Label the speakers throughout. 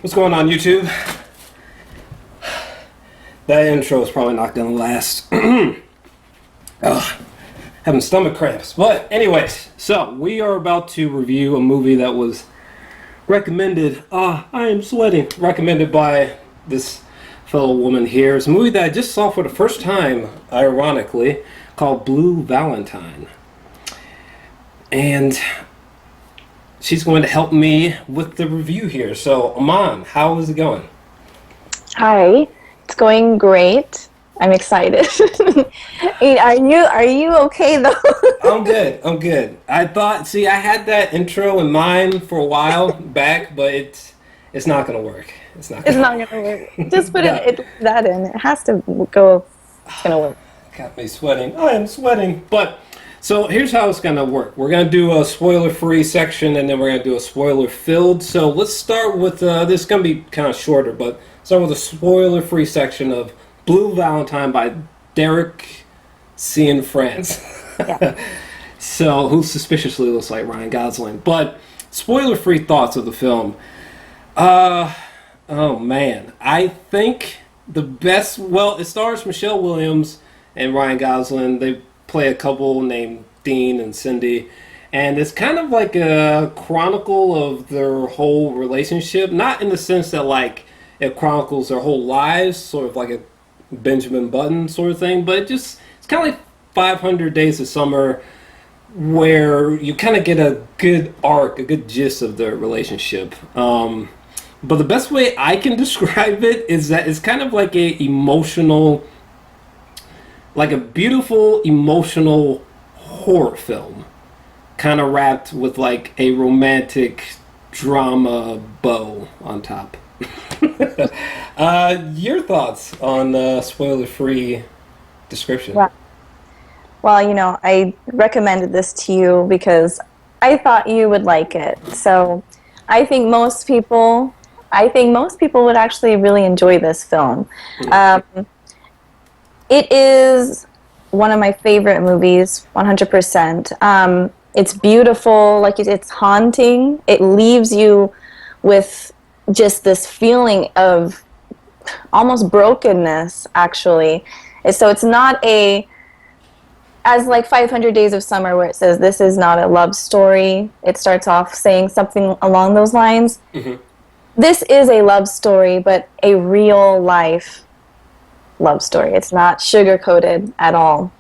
Speaker 1: What's going on, YouTube? That intro is probably not going to last. Ugh, having stomach cramps. But anyways, so we are about to review a movie that was recommended. I am sweating. Recommended by this fellow woman here. It's a movie that I just saw for the first time, ironically, called Blue Valentine. And she's going to help me with the review here. So, Imon, how is it going?
Speaker 2: Hi, it's going great. I'm excited. Are you okay though?
Speaker 1: I'm good. I had that intro in mind for a while back, but it's not gonna work. It's not gonna
Speaker 2: work. Just put that in. It has to go. It's gonna work.
Speaker 1: Got me sweating. I am sweating. But so here's how it's gonna work. We're gonna do a spoiler-free section, and then we're gonna do a spoiler-filled. So let's start with this. Is gonna be kind of shorter, but start with a spoiler-free section of Blue Valentine by Derek Cianfrance.
Speaker 2: Yeah.
Speaker 1: So, who suspiciously looks like Ryan Gosling. But spoiler-free thoughts of the film. Oh man, I think the best. Well, it stars Michelle Williams and Ryan Gosling. They play a couple named Dean and Cindy, and it's kind of like a chronicle of their whole relationship. Not in the sense that like it chronicles their whole lives, sort of like a Benjamin Button sort of thing, but it's kind of like 500 Days of Summer, where you kind of get a good arc, a good gist of their relationship. But the best way I can describe it is that it's kind of like a beautiful emotional horror film, kind of wrapped with like a romantic drama bow on top. Your thoughts on spoiler-free description?
Speaker 2: Well, I recommended this to you because I thought you would like it. So, I think most people would actually really enjoy this film. It is one of my favorite movies, 100%. It's beautiful, it's haunting. It leaves you with just this feeling of almost brokenness, actually. So it's not as like 500 Days of Summer, where it says this is not a love story. It starts off saying something along those lines. Mm-hmm. This is a love story, but a real life love story. It's not sugar-coated at all.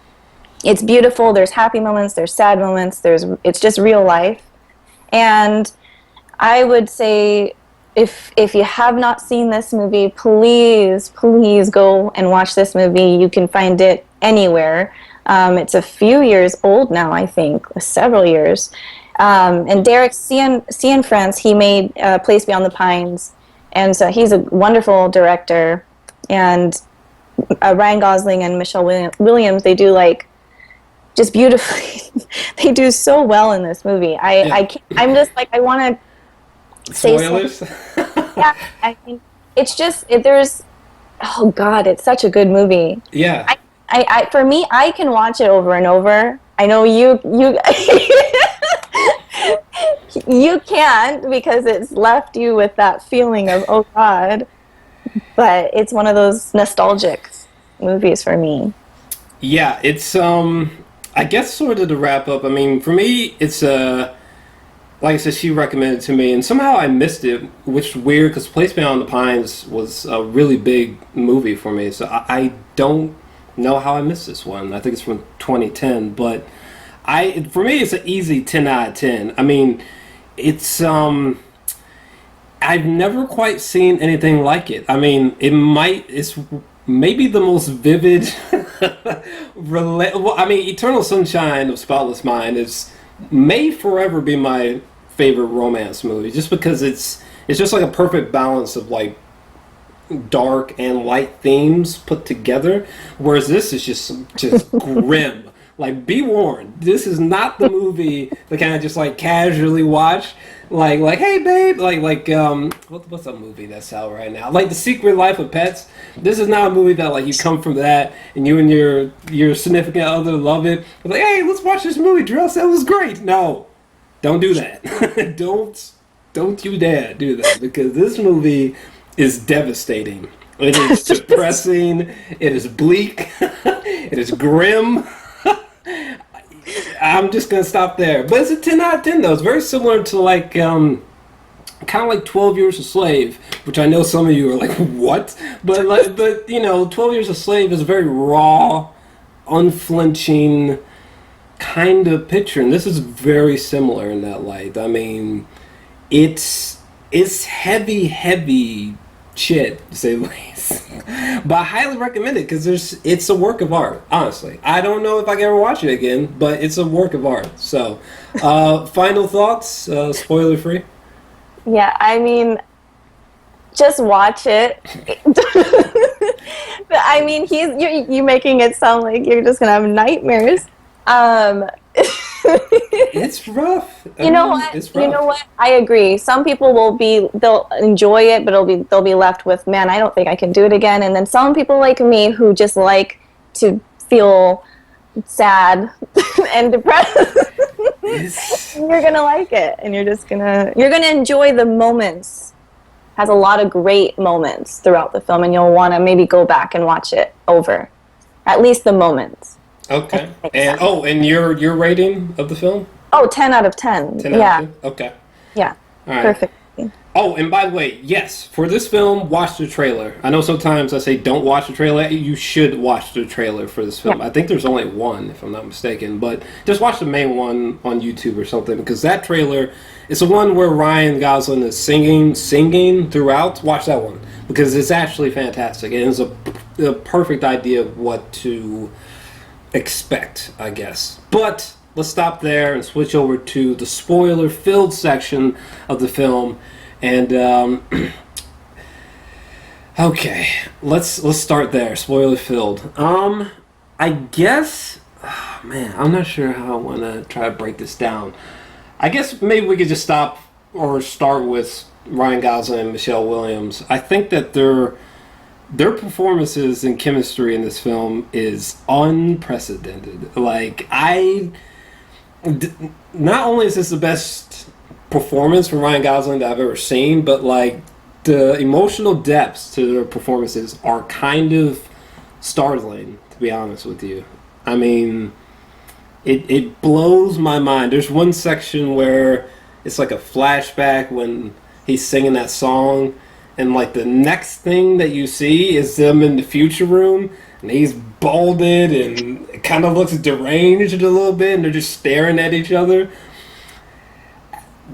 Speaker 2: It's beautiful. There's happy moments. There's sad moments. It's just real life. And I would say, if you have not seen this movie, please go and watch this movie. You can find it anywhere. It's a few years old now, I think, several years. And Derek Cianfrance, he made Place Beyond the Pines, and so he's a wonderful director. And Ryan Gosling and Michelle Williams, they do just beautifully. They do so well in this movie. I'm just like, I want to say
Speaker 1: spoilers.
Speaker 2: Yeah, I think it's just there's. Oh God, it's such a good movie.
Speaker 1: Yeah.
Speaker 2: I for me, I can watch it over and over. I know you you can't, because it's left you with that feeling of, oh God. But it's one of those nostalgic movies for me.
Speaker 1: Yeah, it's I guess sort of to wrap up. I mean, for me, it's like I said, she recommended it to me, and somehow I missed it, which is weird because Place Beyond the Pines was a really big movie for me. So I don't know how I missed this one. I think it's from 2010, but for me, it's an easy 10 out of 10. I mean, it's I've never quite seen anything like it. I mean, it's maybe the most vivid. Eternal Sunshine of Spotless Mind may forever be my favorite romance movie, just because it's just like a perfect balance of like dark and light themes put together, whereas this is just grim. Like, be warned, this is not the movie to kind of just like casually watch, like hey babe, what's a movie that's out right now, like The Secret Life of Pets. This is not a movie that like you come from that and you and your significant other love it. It's like, hey, let's watch this movie, Jor-Els, that was great. No, don't do that. Don't you dare do that, because this movie is devastating. It is depressing. It is bleak. It is grim. I'm just gonna stop there. But it's a 10 out of 10 though. It's very similar to like kind of like 12 Years a Slave, which I know some of you are like, what? But you know, 12 Years a Slave is a very raw, unflinching kind of picture, and this is very similar in that light. I mean, it's heavy shit, to say the least. But I highly recommend it because it's a work of art, honestly. I don't know if I can ever watch it again, but it's a work of art. So, final thoughts, spoiler free?
Speaker 2: Yeah, I mean, just watch it. But I mean, you're making it sound like you're just gonna have nightmares.
Speaker 1: It's rough.
Speaker 2: You know what?
Speaker 1: It's rough.
Speaker 2: You know what? I agree. Some people they'll enjoy it, but they'll be left with, man, I don't think I can do it again. And then some people like me who just like to feel sad and depressed. You're gonna like it, and you're gonna enjoy the moments. Has a lot of great moments throughout the film, and you'll want to maybe go back and watch it over, at least the moments.
Speaker 1: Okay. And your rating of the film?
Speaker 2: Oh, 10 out of 10.
Speaker 1: 10 out of 10? Okay.
Speaker 2: Yeah.
Speaker 1: All right.
Speaker 2: Perfect.
Speaker 1: Oh, and by the way, yes, for this film, watch the trailer. I know sometimes I say don't watch the trailer. You should watch the trailer for this film.
Speaker 2: Yeah.
Speaker 1: I think there's only one, if I'm not mistaken. But just watch the main one on YouTube or something, because that trailer is the one where Ryan Gosling is singing throughout. Watch that one, because it's actually fantastic. And it's a perfect idea of what to expect, I guess. But let's stop there and switch over to the spoiler-filled section of the film. And okay, let's start there. Spoiler-filled. I guess, oh, man, I'm not sure how I want to try to break this down. I guess maybe we could just start with Ryan Gosling and Michelle Williams. I think that their performances and chemistry in this film is unprecedented. Like, not only is this the best performance from Ryan Gosling that I've ever seen, but like the emotional depths to their performances are kind of startling, to be honest with you. I mean, it blows my mind. There's one section where it's like a flashback when he's singing that song, and like the next thing that you see is them in the future room, and he's balded and it kind of looks deranged a little bit, and they're just staring at each other.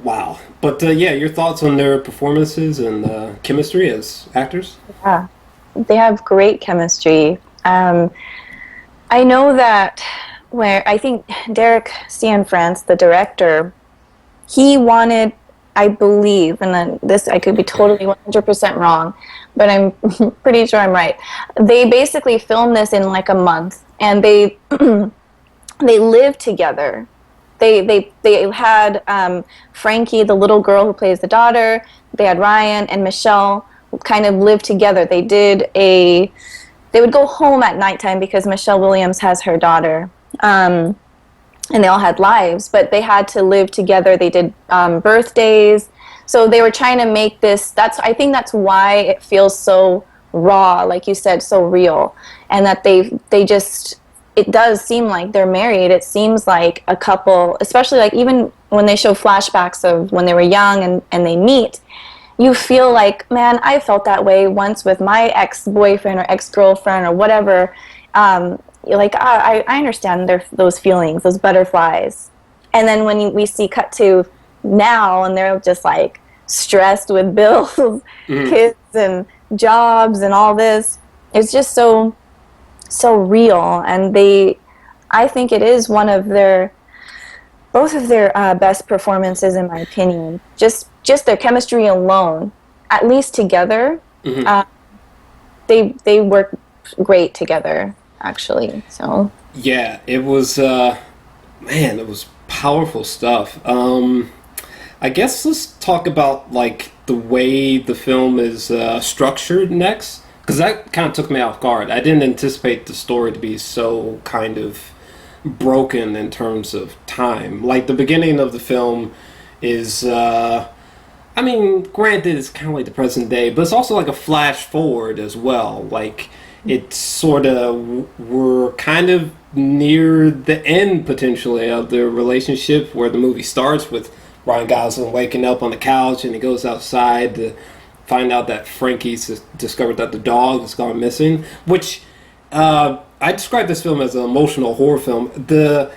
Speaker 1: Wow. But yeah, your thoughts on their performances and chemistry as actors?
Speaker 2: Yeah, they have great chemistry. I know that where I think Derek Cianfrance, the director, he wanted, I believe, and then this I could be totally 100% wrong, but I'm pretty sure I'm right. They basically filmed this in like a month, and they they lived together. They had Frankie, the little girl who plays the daughter. They had Ryan and Michelle kind of live together. They would go home at nighttime because Michelle Williams has her daughter. And they all had lives, but they had to live together. They did birthdays. So they were trying to make this, I think that's why it feels so raw, like you said, so real. And that they just, it does seem like they're married. It seems like a couple, especially like even when they show flashbacks of when they were young and they meet, you feel like, man, I felt that way once with my ex-boyfriend or ex-girlfriend or whatever. You're like, I understand those feelings, those butterflies. And then when we see cut to now, and they're just like stressed with bills, kids and jobs and all this, it's just so real. And I think it is one of both of their best performances, in my opinion. Just their chemistry alone, at least together, they work great together, actually. So
Speaker 1: yeah, it was it was powerful stuff. I guess let's talk about like the way the film is structured next, because that kind of took me off guard. I didn't anticipate the story to be so kind of broken in terms of time. Like the beginning of the film is I mean, granted, it's kind of like the present day, but it's also like a flash forward as well. Like, it's sort of, we're kind of near the end potentially of the relationship where the movie starts with Ryan Gosling waking up on the couch and he goes outside to find out that Frankie's discovered that the dog has gone missing. Which I describe this film as an emotional horror film. The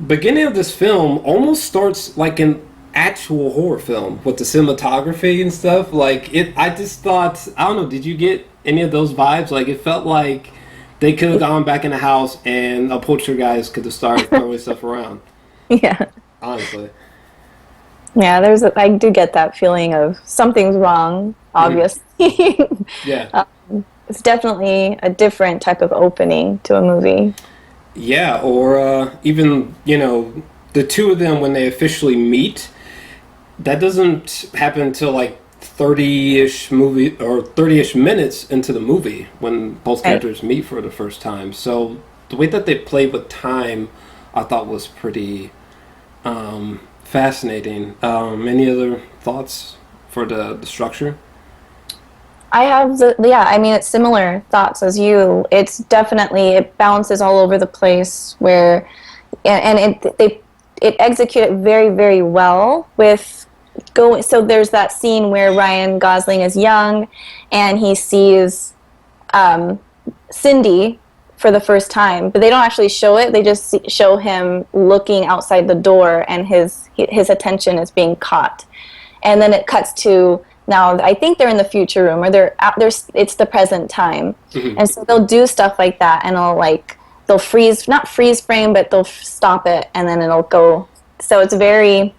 Speaker 1: beginning of this film almost starts like an actual horror film with the cinematography and stuff. Like it, I just thought, I don't know. Did you get any of those vibes? Like it felt like they could have gone back in the house and a poltergeist could have started throwing stuff around.
Speaker 2: Yeah.
Speaker 1: Honestly.
Speaker 2: Yeah, I do get that feeling of something's wrong, obviously.
Speaker 1: Yeah.
Speaker 2: It's definitely a different type of opening to a movie.
Speaker 1: Yeah, or even, the two of them when they officially meet, that doesn't happen until like 30-ish minutes into the movie when both characters meet for the first time. So the way that they played with time, I thought was pretty fascinating. Any other thoughts for the structure?
Speaker 2: I have I mean, it's similar thoughts as you. It's definitely, it bounces all over the place where, and it executed very, very well with going. So there's that scene where Ryan Gosling is young and he sees Cindy for the first time, but they don't actually show it. They just show him looking outside the door and his attention is being caught. And then it cuts to, now I think they're in the future room, or it's the present time. Mm-hmm. And so they'll do stuff like that, and they'll freeze, not freeze frame, but they'll stop it, and then it'll go. So it's very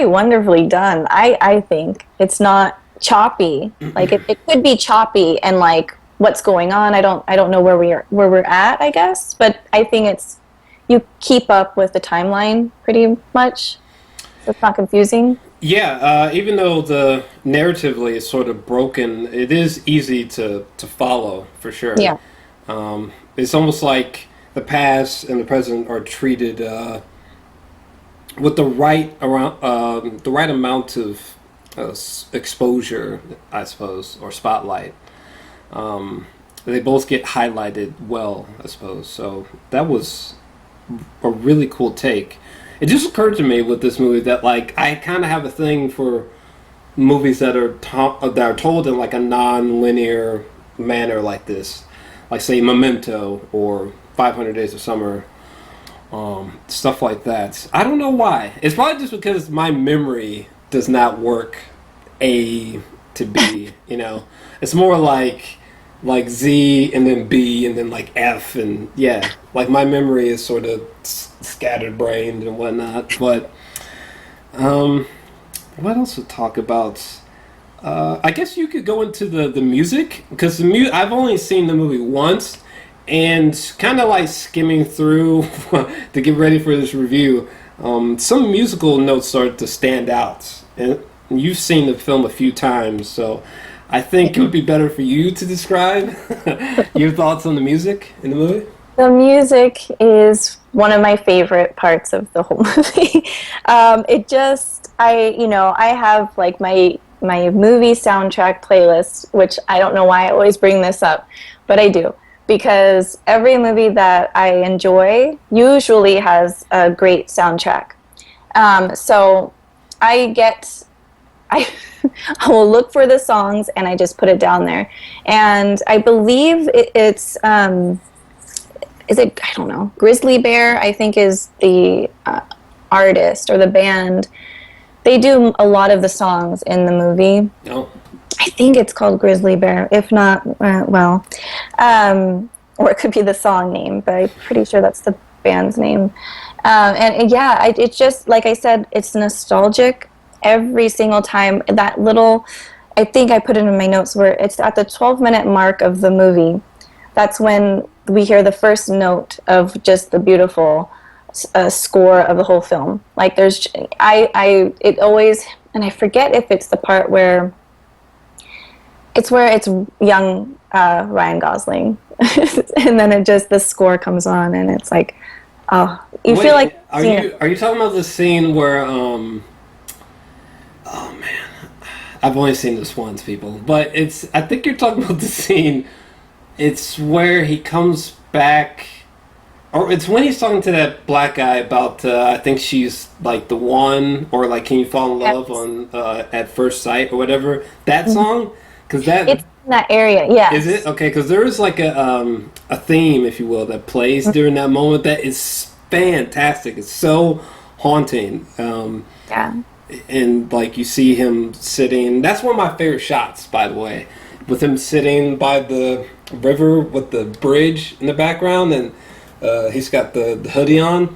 Speaker 2: wonderfully done. I think it's not choppy. Like it could be choppy and like what's going on. I don't know where we're at, I guess, but I think you keep up with the timeline pretty much. So it's not confusing.
Speaker 1: Yeah, even though the narratively is sort of broken, it is easy to follow for sure.
Speaker 2: Yeah.
Speaker 1: It's almost like the past and the present are treated with the right amount of exposure, I suppose, or spotlight. They both get highlighted well, I suppose. So that was a really cool take. It just occurred to me with this movie that like I kind of have a thing for movies that are told in like a non-linear manner like this, like say Memento or 500 Days of Summer, stuff like that. I don't know why. It's probably just because my memory does not work A to B. It's more like Z and then B and then like F and yeah, like my memory is sort of scattered brained and whatnot. But what else to talk about? I guess you could go into the music because I've only seen the movie once and kind of like skimming through to get ready for this review. Some musical notes started to stand out, and you've seen the film a few times, so I think it would be better for you to describe your thoughts on the music in the movie.
Speaker 2: The music is one of my favorite parts of the whole movie. I have like my movie soundtrack playlist, which I don't know why I always bring this up, but I do. Because every movie that I enjoy usually has a great soundtrack. So I will look for the songs and I just put it down there. And I believe it's I don't know, Grizzly Bear, I think is the artist or the band. They do a lot of the songs in the movie.
Speaker 1: Oh.
Speaker 2: I think it's called Grizzly Bear. If not, or it could be the song name, but I'm pretty sure that's the band's name. It's just, like I said, it's nostalgic every single time. That little, I think I put it in my notes where it's at the 12-minute mark of the movie. That's when we hear the first note of just the beautiful score of the whole film. Like it always, and I forget if it's the part where it's young Ryan Gosling, and then the score comes on, and it's like, oh, you feel like.
Speaker 1: Are you talking about the scene where Oh man, I've only seen this once, people. But it's. I think you're talking about the scene. It's where he comes back, or it's when he's talking to that black guy about. I think she's like the one, or like, can you fall in love
Speaker 2: Yes.
Speaker 1: on at first sight or whatever. That song, because
Speaker 2: It's
Speaker 1: that
Speaker 2: in that area,
Speaker 1: is it.
Speaker 2: yes.
Speaker 1: Okay, because there is like a theme, if you will, that plays during that moment that is fantastic. It's so haunting.
Speaker 2: Yeah.
Speaker 1: And like you see him sitting. That's one of my favorite shots, by the way, with him sitting by the river with the bridge in the background, and he's got the hoodie on.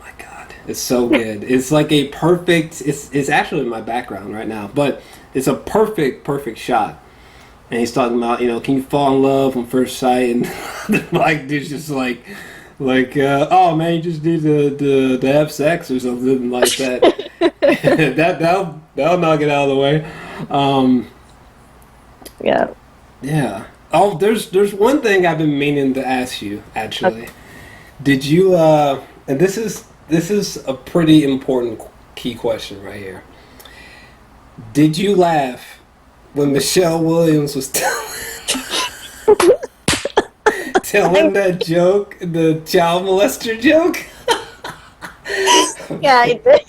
Speaker 1: My God, it's so good. It's like a perfect. It's actually in my background right now, but it's a perfect shot. And he's talking about, can you fall in love on first sight? And the black dude's just oh man, you just need to have sex or something like that. that'll knock it out of the way. Um,
Speaker 2: Yeah.
Speaker 1: yeah. Oh, there's one thing I've been meaning to ask you actually. Did you and this is a pretty important key question right here. Did you laugh when Michelle Williams was telling that joke, the child molester joke?
Speaker 2: Yeah, I did.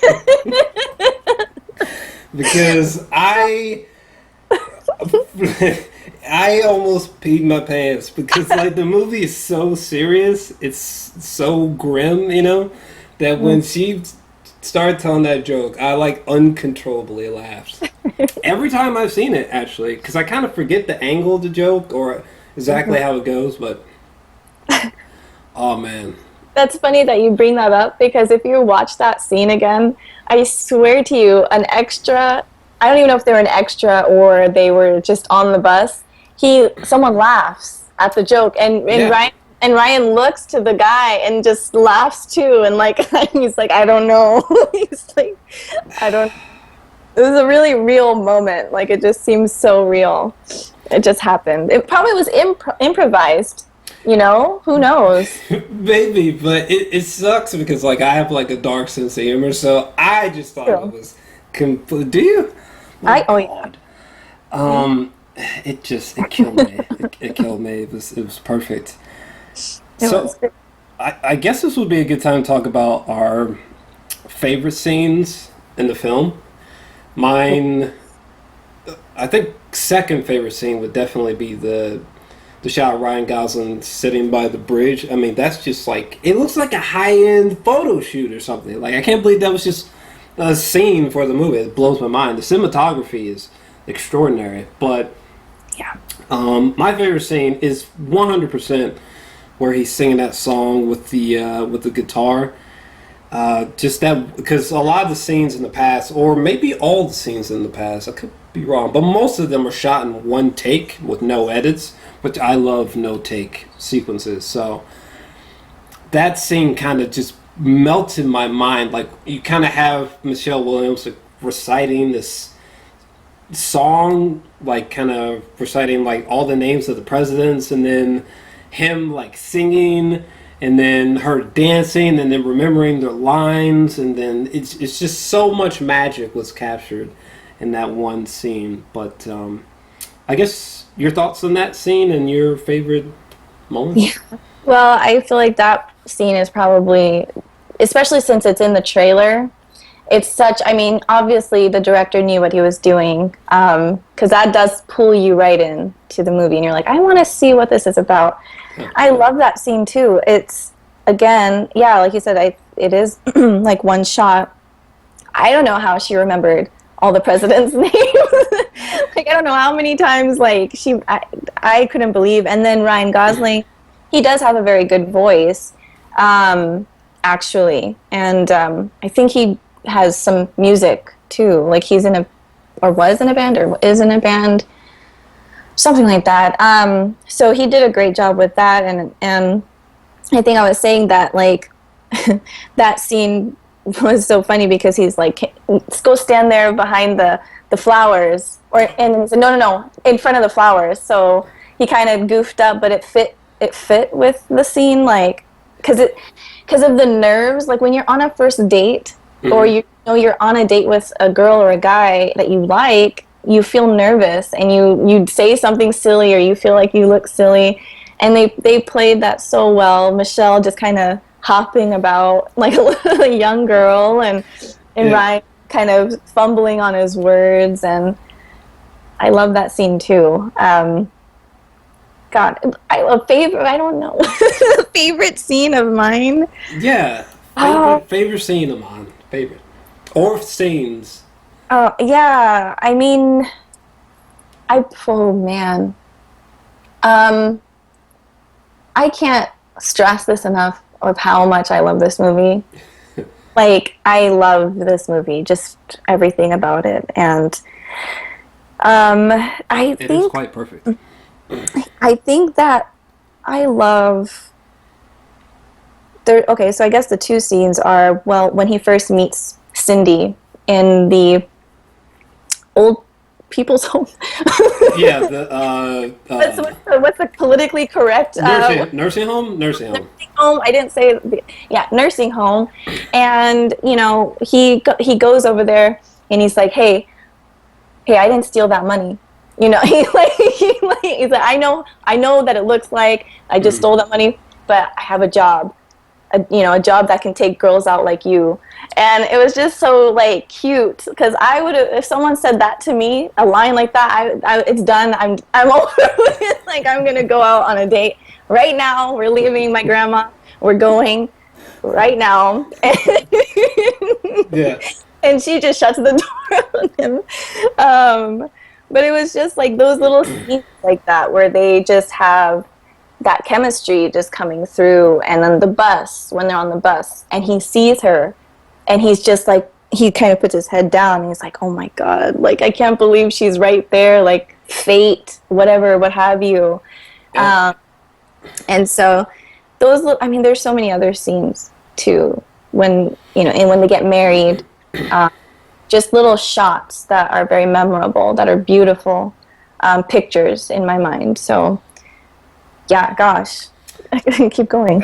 Speaker 1: Because I almost peed my pants because like the movie is so serious, it's so grim, that when she started telling that joke, I like uncontrollably laughed. Every time I've seen it, actually, because I kind of forget the angle of the joke or exactly how it goes, but oh man.
Speaker 2: That's funny that you bring that up because if you watch that scene again, I swear to you, an extra, I don't even know if they were an extra or they were just on the bus. Someone laughs at the joke, and
Speaker 1: Yeah.
Speaker 2: Ryan looks to the guy and just laughs too, and like he's like, I don't know, he's like, I don't. It was a really real moment. Like it just seems so real. It just happened. It probably was improvised. Who knows?
Speaker 1: Maybe, but it sucks because like I have like a dark sense of humor, so I just thought it
Speaker 2: True.
Speaker 1: was complete. Do you? My
Speaker 2: Oh yeah.
Speaker 1: God. It killed me. It killed me. It was perfect.
Speaker 2: It was
Speaker 1: So
Speaker 2: good.
Speaker 1: I guess this would be a good time to talk about our favorite scenes in the film. Mine, I think, second favorite scene would definitely be the shot of Ryan Gosling sitting by the bridge. I mean, that's just like it looks like a high-end photo shoot or something. Like I can't believe that was just a scene for the movie. It blows my mind. The cinematography is extraordinary. But
Speaker 2: Yeah.
Speaker 1: my favorite scene is 100% where he's singing that song with the guitar. Just that because a lot of the scenes in the past, or maybe all the scenes in the past, I could be wrong, but most of them are shot in one take with no edits, which I love no take sequences. So that scene kind of just melted my mind. Like you kind of have Michelle Williams like, reciting this song, like kind of reciting like all the names of the presidents, and then him like singing, and then her dancing, and then remembering their lines, and then it's just so much magic was captured in that one scene. But I guess your thoughts on that scene and your favorite moments.
Speaker 2: Well, I feel like that scene is probably, especially since it's in the trailer, it's such, I mean, obviously the director knew what he was doing, because that does pull you right in to the movie, and you're like, I want to see what this is about. I love that scene too. It's, again, yeah, like you said, it is like one shot. I don't know how she remembered all the presidents' names. Like, I don't know how many times, like, I couldn't believe. And then Ryan Gosling, he does have a very good voice, actually. And I think he has some music, too. Like, he's in a, or was in a band, or is in a band, something like that. So he did a great job with that. And I think I was saying that, like, that scene was so funny because he's like, go stand there behind the flowers, and he said, no, in front of the flowers. So he kind of goofed up, but it fit with the scene, like, because of the nerves. Like when you're on a first date, or
Speaker 1: Hmm.
Speaker 2: you know you're on a date with a girl or a guy that you like, you feel nervous and you say something silly or you feel like you look silly, and they played that so well. Michelle just kind of hopping about like a young girl, and
Speaker 1: Yeah.
Speaker 2: Ryan kind of fumbling on his words, and I love that scene too. God, I love favorite. I don't know favorite scene of mine.
Speaker 1: Yeah.
Speaker 2: Oh,
Speaker 1: Favorite scene of mine. Favorite. Or scenes.
Speaker 2: oh yeah. I mean, oh man. Um, I can't stress this enough of how much I love this movie. Like, I love this movie, just everything about it. And um, I
Speaker 1: It is
Speaker 2: think
Speaker 1: quite perfect.
Speaker 2: I think that I love there. Okay, so I guess the two scenes are, well, when he first meets Cindy in the old people's home.
Speaker 1: Yeah, the
Speaker 2: What's the politically correct
Speaker 1: nursing home, nursing home.
Speaker 2: nursing home? I didn't say yeah, nursing home. And you know, he goes over there and he's like, hey, I didn't steal that money. You know, he's like, I know that it looks like I just
Speaker 1: Mm.
Speaker 2: stole that money, but I have a job, a job that can take girls out like you. And it was just so like cute because I would have, if someone said that to me, a line like that, it's done. I'm over it. Like, I'm gonna go out on a date right now. We're leaving my grandma. We're going right now.
Speaker 1: Yeah.
Speaker 2: And she just shuts the door on him. But it was just like those little scenes like that where they just have that chemistry just coming through. And then the bus, when they're on the bus and he sees her and he's just like, he kind of puts his head down and he's like, oh my God, like, I can't believe she's right there, like fate, whatever, what have you.
Speaker 1: Yeah.
Speaker 2: Um, and so I mean, there's so many other scenes too when, and when they get married, um, just little shots that are very memorable, that are beautiful pictures in my mind. So yeah, gosh, I can keep going.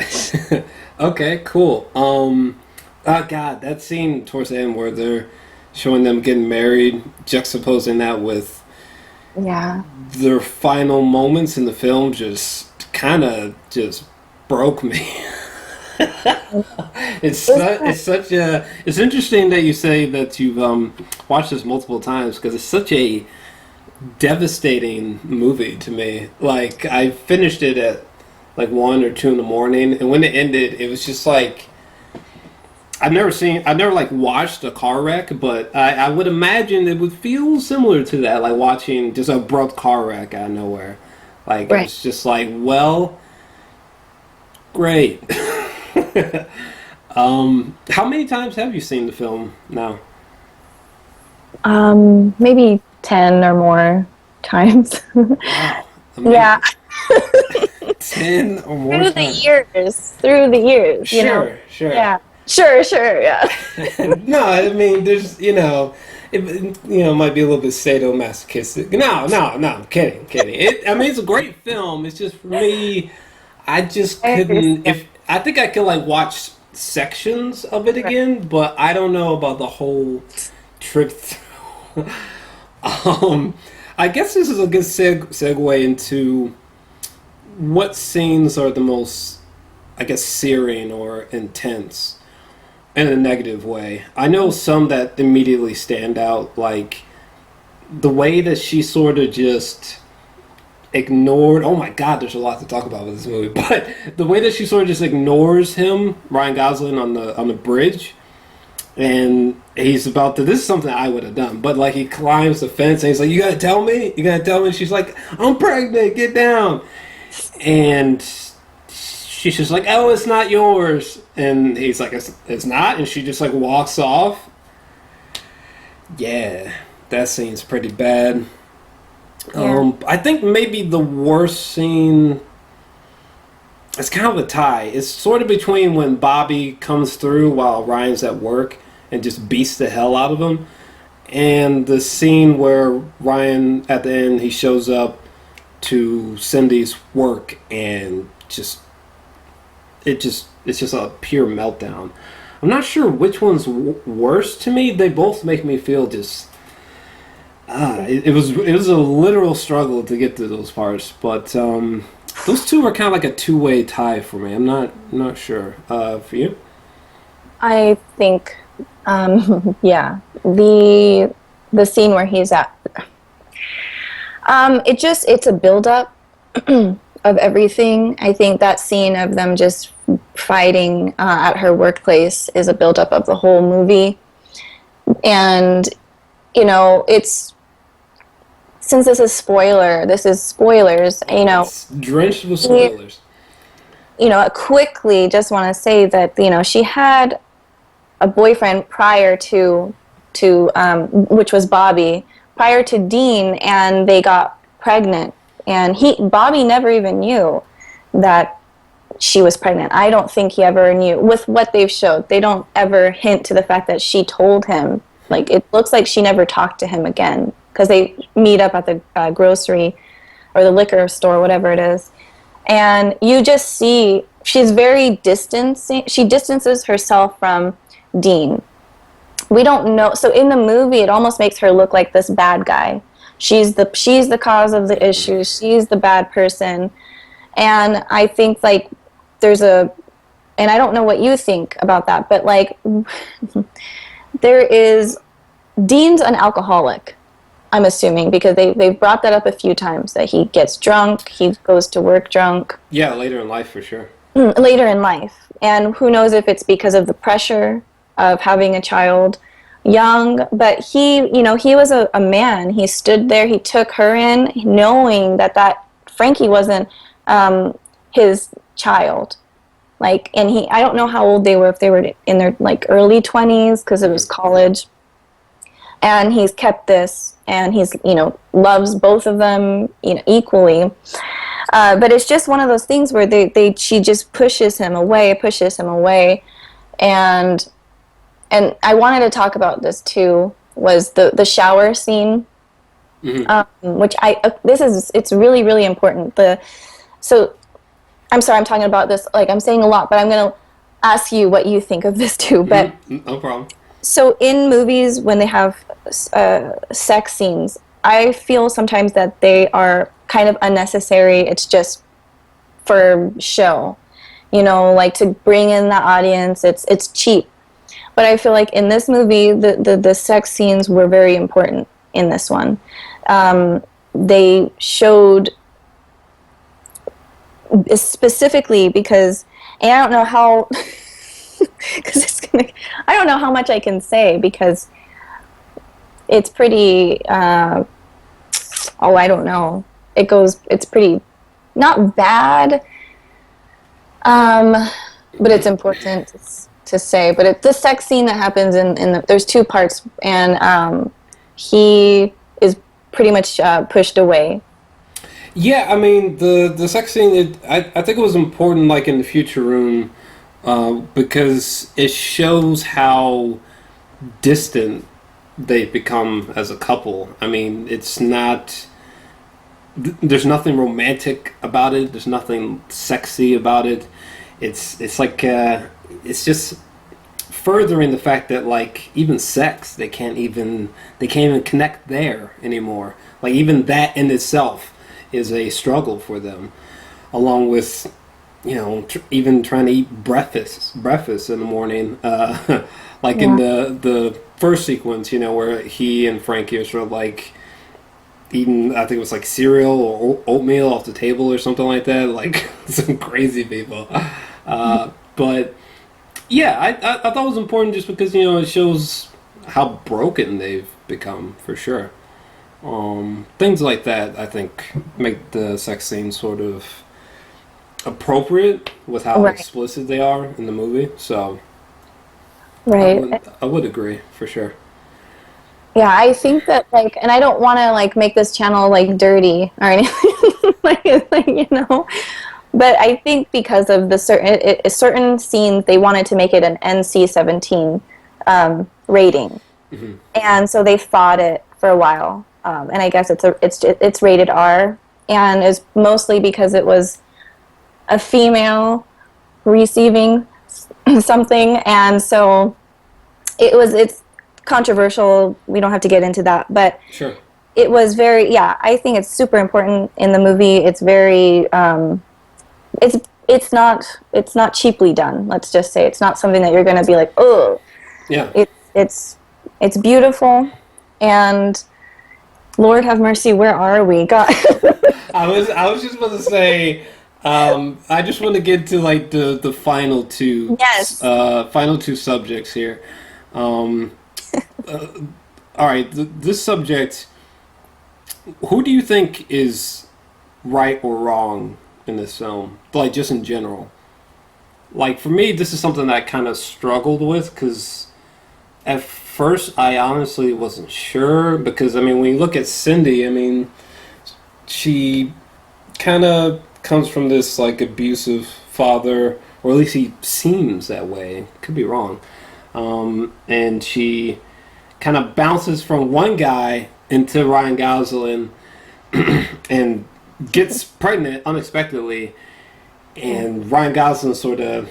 Speaker 1: Okay, cool. God, that scene towards the end where they're showing them getting married, juxtaposing that with
Speaker 2: Yeah.
Speaker 1: their final moments in the film, just kind of just broke me.
Speaker 2: Isn't
Speaker 1: It's such a it's interesting that you say that you've watched this multiple times because it's such a devastating movie to me. Like I finished it at like 1 or 2 in the morning, and when it ended, it was just like I've never like watched a car wreck, but I would imagine it would feel similar to that, like watching just a abrupt car wreck out of nowhere. Like it
Speaker 2: right.
Speaker 1: was just like, well, great. How many times have you seen the film now?
Speaker 2: Maybe 10 or more times.
Speaker 1: Wow,
Speaker 2: Yeah,
Speaker 1: amazing. 10 or more
Speaker 2: through the
Speaker 1: times.
Speaker 2: years,
Speaker 1: Sure, sure.
Speaker 2: Yeah. Sure, yeah.
Speaker 1: No, I mean, there's, it might be a little bit sadomasochistic. No, I'm kidding. I mean, it's a great film. It's just for me, I just
Speaker 2: I
Speaker 1: couldn't.
Speaker 2: understand.
Speaker 1: If I think I could like watch sections of it
Speaker 2: Right.
Speaker 1: again, but I don't know about the whole trip through. um, I guess this is a good segue into what scenes are the most, I guess, searing or intense in a negative way. I know some that immediately stand out, like the way that she sort of just ignored. Oh my God, there's a lot to talk about with this movie, but the way that she sort of just ignores him, Ryan Gosling, on the bridge, and he's about to. This is something I would have done, but like he climbs the fence and he's like, "You gotta tell me, you gotta tell me." She's like, "I'm pregnant, get down," and she's just like, "Oh, it's not yours," and he's like, "It's not," and she just like walks off. Yeah, that scene's pretty bad.
Speaker 2: Yeah.
Speaker 1: I think maybe the worst scene. It's kind of a tie. It's sort of between when Bobby comes through while Ryan's at work and just beats the hell out of him, and the scene where Ryan at the end he shows up to Cindy's work and it's just a pure meltdown. I'm not sure which one's worse to me. They both make me feel just. It was a literal struggle to get to those parts, but those two were kind of like a two-way tie for me. I'm not sure. For you?
Speaker 2: I think, yeah, the scene where he's at, it's a build-up of everything. I think that scene of them just fighting at her workplace is a build-up of the whole movie. And, it's, since this is spoilers,
Speaker 1: It's drenched with spoilers.
Speaker 2: I quickly just want to say that, she had a boyfriend prior to which was Bobby, prior to Dean, and they got pregnant. And Bobby never even knew that she was pregnant. I don't think he ever knew. With what they've showed, they don't ever hint to the fact that she told him. Like, it looks like she never talked to him again, because they meet up at the grocery or the liquor store, whatever it is. And you just see she's very distancing. She distances herself from Dean. We don't know. So in the movie, it almost makes her look like this bad guy. She's the cause of the issues. She's the bad person. And I think, like, and I don't know what you think about that, but, like, Dean's an alcoholic, I'm assuming, because they've brought that up a few times, that he gets drunk, he goes to work drunk.
Speaker 1: Yeah, later in life for sure.
Speaker 2: Later in life. And who knows if it's because of the pressure of having a child young, but he was a man. He stood there, he took her in, knowing that Frankie wasn't his child. Like, and I don't know how old they were, if they were in their, like, early 20s, because it was college. And he's kept this, and he's, loves both of them, equally. But it's just one of those things where she just pushes him away, and I wanted to talk about this too, was the shower scene, which it's really, really important. So I'm sorry, I'm talking about this, like, I'm saying a lot, but I'm going to ask you what you think of this too. But
Speaker 1: no problem.
Speaker 2: So in movies, when they have sex scenes, I feel sometimes that they are kind of unnecessary. It's just for show, like to bring in the audience. It's cheap. But I feel like in this movie, the sex scenes were very important in this one. They showed specifically because, and I don't know how, I don't know how much I can say, because it's pretty, I don't know. It's pretty, not bad, but it's important to say. But the sex scene that happens there's two parts, and he is pretty much pushed away.
Speaker 1: Yeah, I mean, the sex scene, I think it was important, like, in the future room, because it shows how distant they've become as a couple. I mean, it's not... There's nothing romantic about it. There's nothing sexy about it. It's like... it's just furthering the fact that, like, even sex, they can't even connect there anymore. Like, even that in itself is a struggle for them, along with, even trying to eat breakfast in the morning, like in the first sequence, where he and Frankie are sort of like eating, I think it was like cereal or oatmeal off the table or something like that, like some crazy people. But yeah, I thought it was important just because, it shows how broken they've become, for sure. Things like that, I think, make the sex scenes sort of appropriate with how explicit they are in the movie. So, I would agree, for sure.
Speaker 2: Yeah, I think that, like, and I don't want to, like, make this channel, like, dirty or anything, but I think because of the certain scenes, they wanted to make it an NC-17 rating, and so they fought it for a while. And I guess it's rated R, and is mostly because it was a female receiving something, and so it's controversial. We don't have to get into that, but
Speaker 1: Sure.
Speaker 2: it was very, yeah, I think it's super important in the movie. It's very it's it's not cheaply done. Let's just say it's not something that you're going to be like, oh.
Speaker 1: Yeah.
Speaker 2: It's beautiful, and Lord have mercy, where are we? God.
Speaker 1: I was just about to say, I just want to get to like the
Speaker 2: Yes.
Speaker 1: final two subjects here. Um, all right, this subject. Who do you think is right or wrong in this film? Like just in general. Like for me, this is something that I kind of struggled with because at first I honestly wasn't sure because I mean when you look at Cindy, I mean she kind of comes from this like abusive father, or at least he seems that way. Could be wrong. And she kind of bounces from one guy into Ryan Gosling and gets pregnant unexpectedly. And Ryan Gosling sort of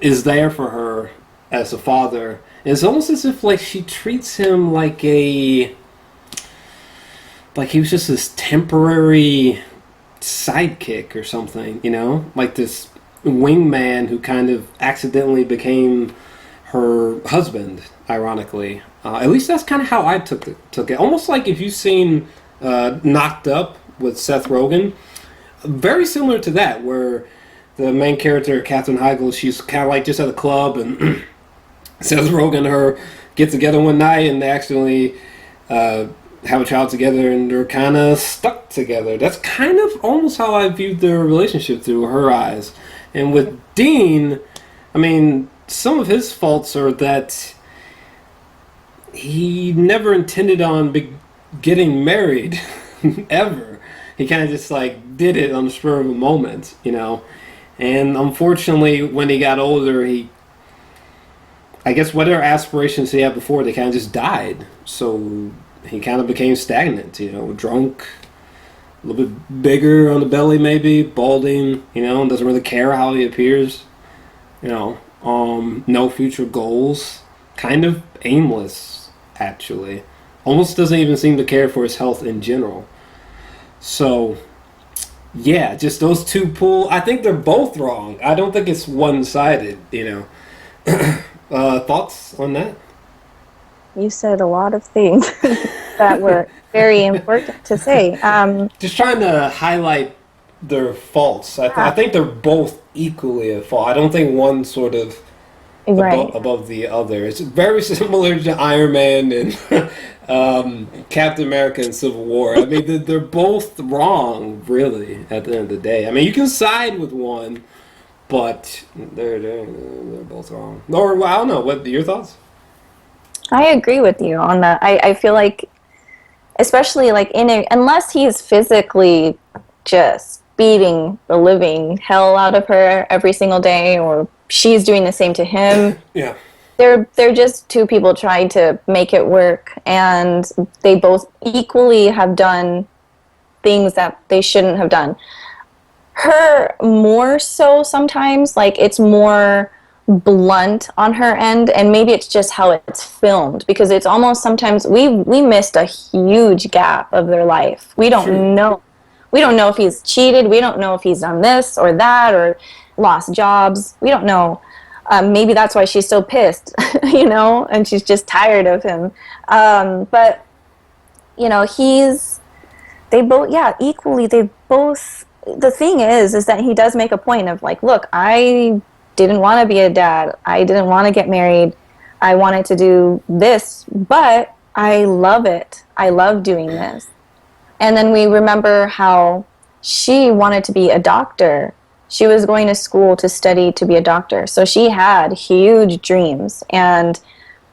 Speaker 1: is there for her as a father. And it's almost as if like she treats him like he was just this temporary sidekick or something, you know, like this wingman who kind of accidentally became her husband. Ironically, at least that's kind of how I took it. Almost like if you've seen Knocked Up with Seth Rogen, very similar to that, where the main character Katherine Heigl, she's kind of like just at a club, and Seth Rogen and her get together one night, and they accidentally have a child together, and they're kind of stuck together. That's kind of almost how I viewed their relationship through her eyes. And with Dean, I mean, some of his faults are that he never intended on getting married, ever. He kind of just like did it on the spur of a moment, you know. And unfortunately, when he got older, I guess whatever aspirations he had before, they kind of just died. So he kind of became stagnant, you know, drunk, a little bit bigger on the belly maybe, balding, you know, doesn't really care how he appears, you know, no future goals, kind of aimless, actually. Almost doesn't even seem to care for his health in general. So, yeah, just those two I think they're both wrong. I don't think it's one-sided, you know. Thoughts on that?
Speaker 2: You said a lot of things that were very important to say.
Speaker 1: Just trying to highlight their faults. I think they're both equally at fault. I don't think one sort of
Speaker 2: Right.
Speaker 1: above the other. It's very similar to Iron Man and Captain America and Civil War. I mean, they're both wrong, really, at the end of the day. I mean, you can side with one, but they're both wrong. Or, well, I don't know. What your thoughts?
Speaker 2: I agree with you on that. I feel like, especially like unless he's physically just beating the living hell out of her every single day, or she's doing the same to him.
Speaker 1: Yeah.
Speaker 2: They're just two people trying to make it work, and they both equally have done things that they shouldn't have done. Her more so sometimes, like it's more blunt on her end, and maybe it's just how it's filmed, because it's almost sometimes we missed a huge gap of their life. We don't know. We don't know if he's cheated. We don't know if he's done this or that or lost jobs. We don't know. Maybe that's why she's so pissed, you know, and she's just tired of him. But, you know, they both, yeah, equally, they both, the thing is that he does make a point of like, look, I didn't want to be a dad. I didn't want to get married. I wanted to do this, but I love it. I love doing this. And then we remember how she wanted to be a doctor. She was going to school to study to be a doctor. So she had huge dreams. And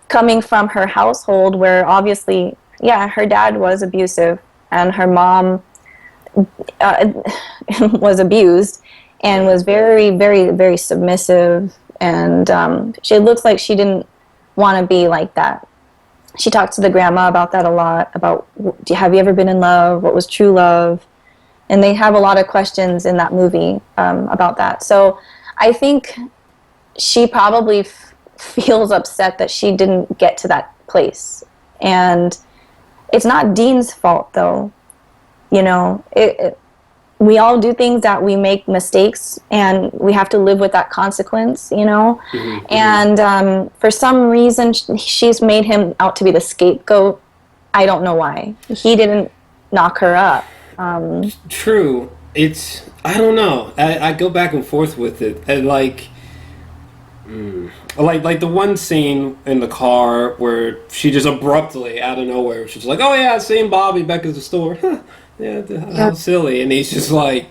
Speaker 2: coming from her household where obviously, yeah, her dad was abusive and her mom was abused and was very, very, very submissive. And it looks like she didn't want to be like that. She talked to the grandma about that a lot, about have you ever been in love? What was true love? And they have a lot of questions in that movie about that. So I think she probably feels upset that she didn't get to that place. And it's not Dean's fault, though. You know, we all do things that we make mistakes, and we have to live with that consequence, you know? Mm-hmm. And for some reason, she's made him out to be the scapegoat. I don't know why. He didn't knock her up.
Speaker 1: True. I don't know. I go back and forth with it. And like the one scene in the car where she just abruptly, out of nowhere, she's like, oh yeah, I seen Bobby back at the store. Huh. Yeah, how silly. And he's just like,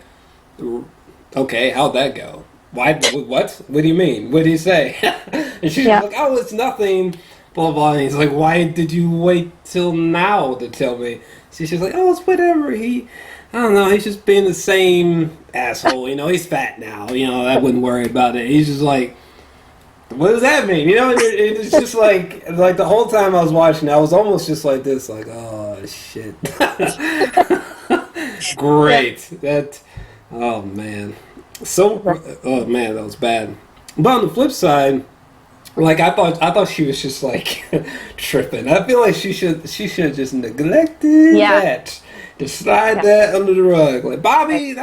Speaker 1: okay, how'd that go? Why? What? What do you mean? What did he say? And she's like, oh, it's nothing. Blah, blah. And he's like, why did you wait till now to tell me? She's like, oh, it's whatever. I don't know. He's just being the same asshole. You know, he's fat now. You know, I wouldn't worry about it. He's just like, what does that mean? You know, it's just like the whole time I was watching, I was almost just like this, like, oh, shit. Great. Oh man, that was bad. But on the flip side, like I thought she was just like tripping. I feel like she should have just neglected that, just slide that under the rug. Like Bobby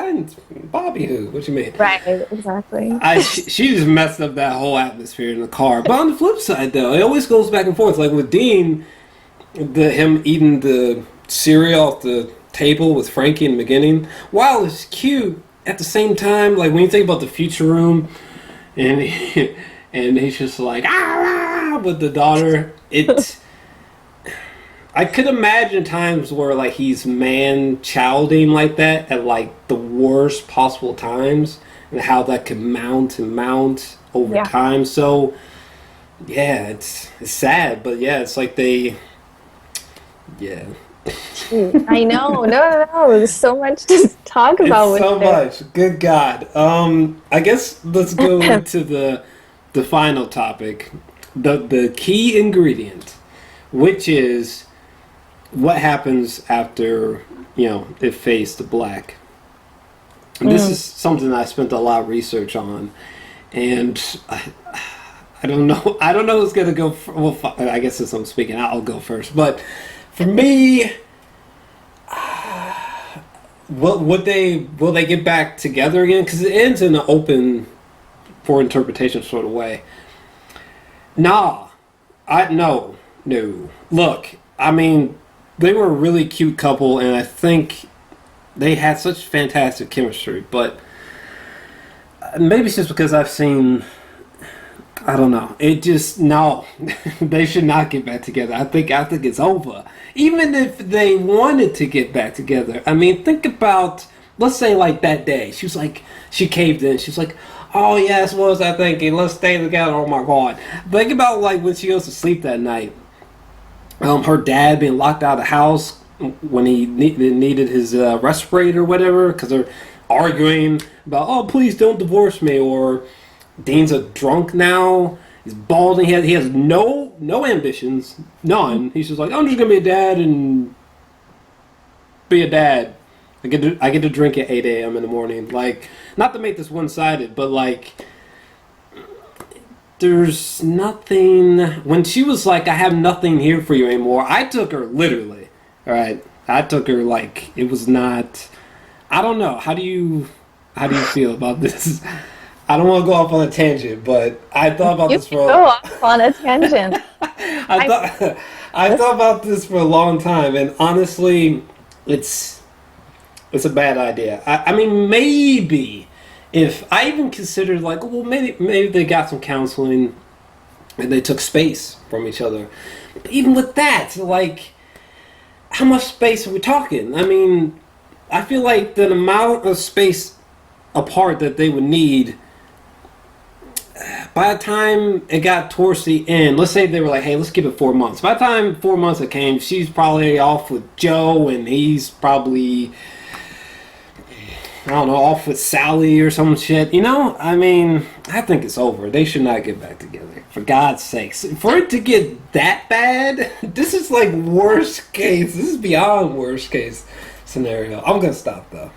Speaker 1: who? What you mean?
Speaker 2: Right, exactly.
Speaker 1: She just messed up that whole atmosphere in the car. But on the flip side, though, it always goes back and forth. Like with Dean, him eating the cereal off the table with Frankie in the beginning, while it's cute, at the same time, like when you think about the future room, and he's just like with the daughter, I could imagine times where like he's man-childing like that at like the worst possible times, and how that could mount over time. So yeah, it's sad, but yeah, it's like
Speaker 2: I know. No. There's so much to talk about.
Speaker 1: So much. Good God. I guess let's go into the final topic, the key ingredient, which is what happens after it fades to black. And this is something I spent a lot of research on, and I don't know. I don't know who's gonna go. Well, I guess since I'm speaking, I'll go first, but. For me, will they get back together again? Because it ends in an open for interpretation sort of way. No. Look, I mean, they were a really cute couple, and I think they had such fantastic chemistry. But maybe it's just because I've seen. I don't know. They should not get back together. I think it's over. Even if they wanted to get back together, I mean, think about, let's say like that day, she caved in. She was like, oh yes, what was I thinking? Let's stay together. Oh my God. Think about like when she goes to sleep that night. Her dad being locked out of the house when he needed his respirator or whatever, because they're arguing about, oh please don't divorce me, or Dean's a drunk now. He's balding. He has no ambitions. None. He's just like, I'm just gonna be a dad and be a dad. I get to drink at 8 a.m. in the morning. Like, not to make this one-sided, but like, there's nothing. When she was like, I have nothing here for you anymore, I took her literally. All right, I took her like it was not. I don't know. How do you feel about this? I don't want to go off on a tangent, but I thought about this for
Speaker 2: go off on a tangent.
Speaker 1: I thought about this for a long time, and honestly, it's a bad idea. I mean, maybe if I even considered like, well, maybe they got some counseling and they took space from each other. But even with that, like, how much space are we talking? I mean, I feel like the amount of space apart that they would need. By the time it got towards the end, let's say they were like, hey, let's give it 4 months. By the time 4 months it came, she's probably off with Joe, and he's probably, I don't know, off with Sally or some shit. You know, I mean, I think it's over. They should not get back together. For God's sakes. For it to get that bad, this is like worst case. This is beyond worst case scenario. I'm gonna stop though.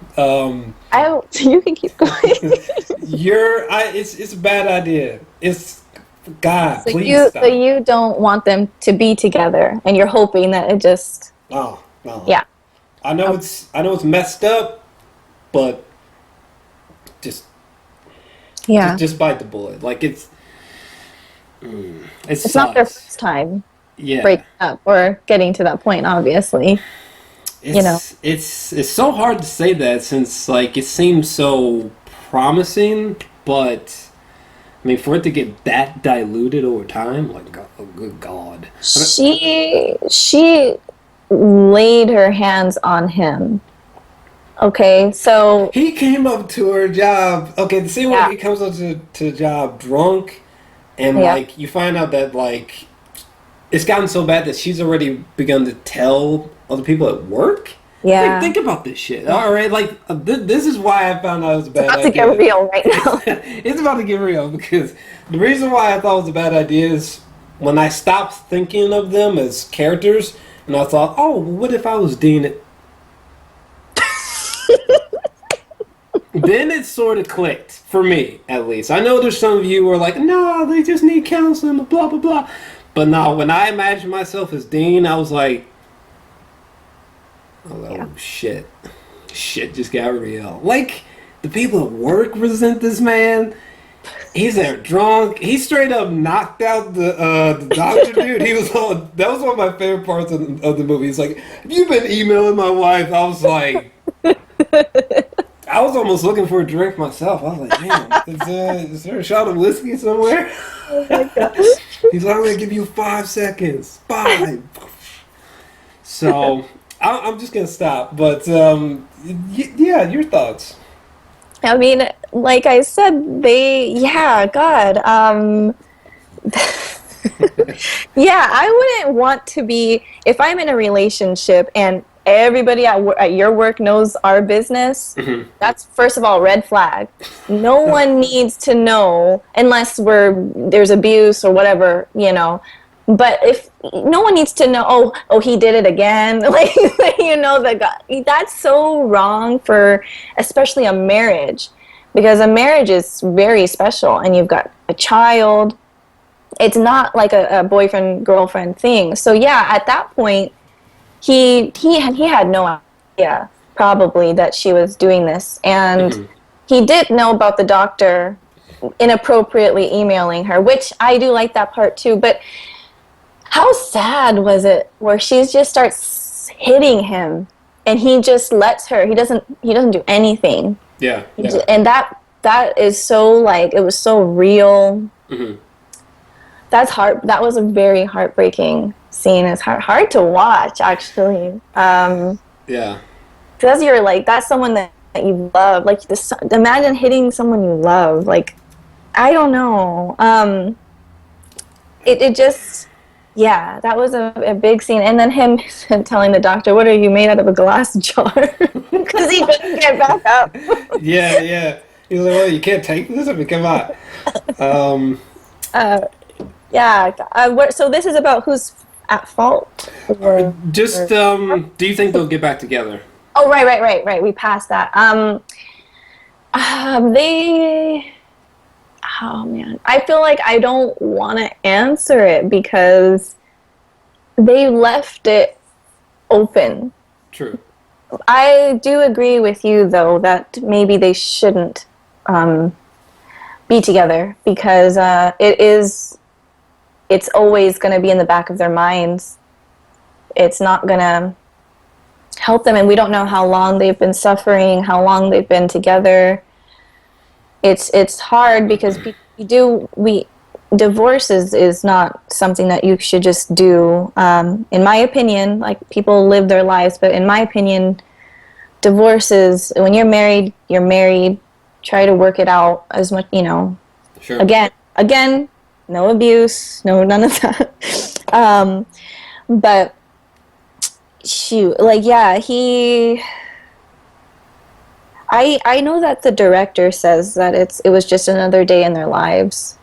Speaker 2: You can keep going.
Speaker 1: It's a bad idea. It's God,
Speaker 2: So
Speaker 1: please
Speaker 2: you,
Speaker 1: stop.
Speaker 2: so you don't want them to be together, and you're hoping that it just,
Speaker 1: No, no.
Speaker 2: yeah.
Speaker 1: I know it's messed up, but just
Speaker 2: Yeah.
Speaker 1: just bite the bullet. Like it
Speaker 2: It's not their
Speaker 1: sucks.
Speaker 2: first time
Speaker 1: Yeah.
Speaker 2: breaking up or getting to that point, obviously. You know.
Speaker 1: It's so hard to say that since like it seems so promising, but I mean for it to get that diluted over time, like oh good God.
Speaker 2: She laid her hands on him. Okay, so
Speaker 1: He came up to her job. Okay, the scene where
Speaker 2: yeah,
Speaker 1: he comes up to the job drunk, and
Speaker 2: yeah,
Speaker 1: like you find out that like it's gotten so bad that she's already begun to tell other people at work. Like,
Speaker 2: yeah.
Speaker 1: think about this shit. All right, like this is why I found out it was a bad
Speaker 2: About to
Speaker 1: idea.
Speaker 2: get real right now.
Speaker 1: It's about to get real because the reason why I thought it was a bad idea is when I stopped thinking of them as characters, and I thought, oh, what if I was Dean? Then it sort of clicked for me, at least. I know there's some of you who are like, no, they just need counseling, blah blah blah. But no, when I imagined myself as Dean, I was like, oh shit, shit just got real. Like the people at work resent this man. He's there drunk. He straight up knocked out the doctor dude. He was on. That was one of my favorite parts of the movie. He's like, "Have you been emailing my wife?" I was like, I was almost looking for a drink myself. I was like, "Damn, is there a shot of whiskey somewhere?"
Speaker 2: Oh my gosh.
Speaker 1: He's like, "I'm gonna give you 5 seconds. 5." So I'm just gonna stop. But yeah, your thoughts.
Speaker 2: I mean, like I said, God, yeah, I wouldn't want to be, if I'm in a relationship and everybody at your work knows our business, that's first of all red flag. No one needs to know unless there's abuse or whatever, you know. But if no one needs to know, oh, he did it again, like you know, that's so wrong for especially a marriage, because a marriage is very special, and you've got a child. It's not like a boyfriend girlfriend thing. So yeah, at that point, he had no idea probably that she was doing this, and he did know about the doctor inappropriately emailing her, which I do like that part too. But how sad was it where she just starts hitting him and he just lets her. He doesn't do anything.
Speaker 1: Yeah.
Speaker 2: And that is so, like, it was so real. That was a very heartbreaking scene. It's hard to watch, actually.
Speaker 1: Yeah.
Speaker 2: Because you're like, that's someone that you love. Like, imagine hitting someone you love. Like, I don't know. It just, yeah, that was a big scene. And then him telling the doctor, "What are you, made out of a glass jar?" Because he couldn't get back up.
Speaker 1: Yeah. He's like, well, you can't take this? I mean, come on.
Speaker 2: Yeah. So this is about who's at fault?
Speaker 1: Do you think they'll get back together?
Speaker 2: Oh, right. We passed that. Oh man, I feel like I don't want to answer it because they left it open.
Speaker 1: True.
Speaker 2: I do agree with you, though, that maybe they shouldn't be together, because it's always going to be in the back of their minds. It's not going to help them, and we don't know how long they've been suffering, how long they've been together. It's hard because divorce is not something that you should just do. In my opinion, like, people live their lives, but in my opinion, divorce is, when you're married, you're married. Try to work it out as much, you know.
Speaker 1: Sure.
Speaker 2: Again, no abuse, none of that. But shoot, like, yeah, I know that the director says that it was just another day in their lives,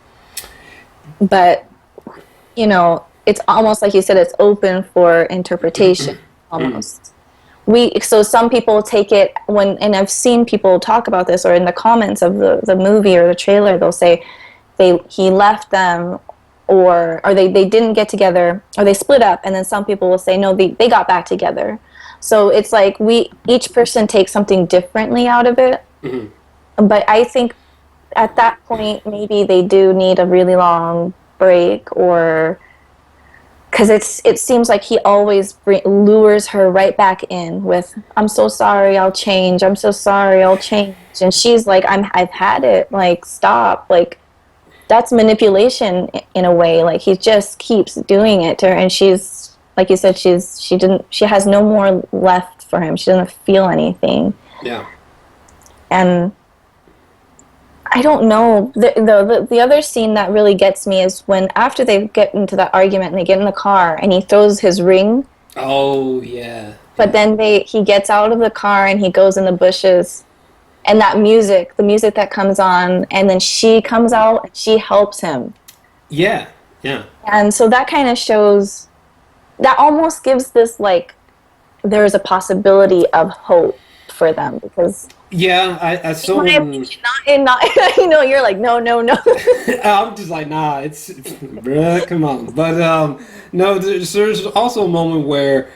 Speaker 2: but you know, it's almost like you said, it's open for interpretation almost. so some people take it and I've seen people talk about this, or in the comments of the movie or the trailer, they'll say he left them, or they didn't get together, or they split up, and then some people will say no, they got back together. So it's like each person takes something differently out of it. Mm-hmm. But I think at that point maybe they do need a really long break, or because it seems like he always lures her right back in with, I'm so sorry, I'll change. I'm so sorry, I'll change. And she's like, I've had it. Like, stop. Like, that's manipulation in a way. Like, he just keeps doing it to her, and she's, like you said, she has no more left for him. She doesn't feel anything.
Speaker 1: Yeah.
Speaker 2: And I don't know. The other scene that really gets me is when after they get into that argument and they get in the car and he throws his ring.
Speaker 1: Oh yeah.
Speaker 2: But then he gets out of the car and he goes in the bushes, and that music, the music that comes on, and then she comes out and she helps him.
Speaker 1: Yeah. Yeah.
Speaker 2: And so that kind of shows, that almost gives this like there is a possibility of hope for them, because
Speaker 1: yeah, I saw him.
Speaker 2: Not you know, you're like no.
Speaker 1: I'm just like, nah, it's bruh, come on. But no, there's also a moment where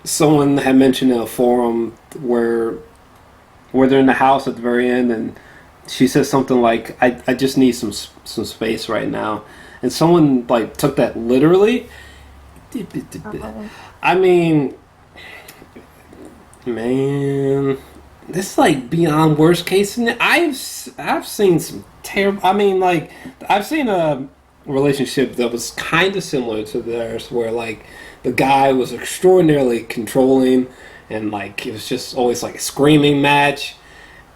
Speaker 1: someone had mentioned in a forum where they're in the house at the very end, and she says something like, I just need some space right now, and someone like took that literally. I mean, man, this is like beyond worst case scenario. I've seen some terrible. I mean, like, I've seen a relationship that was kind of similar to theirs, where like the guy was extraordinarily controlling, and like it was just always like a screaming match,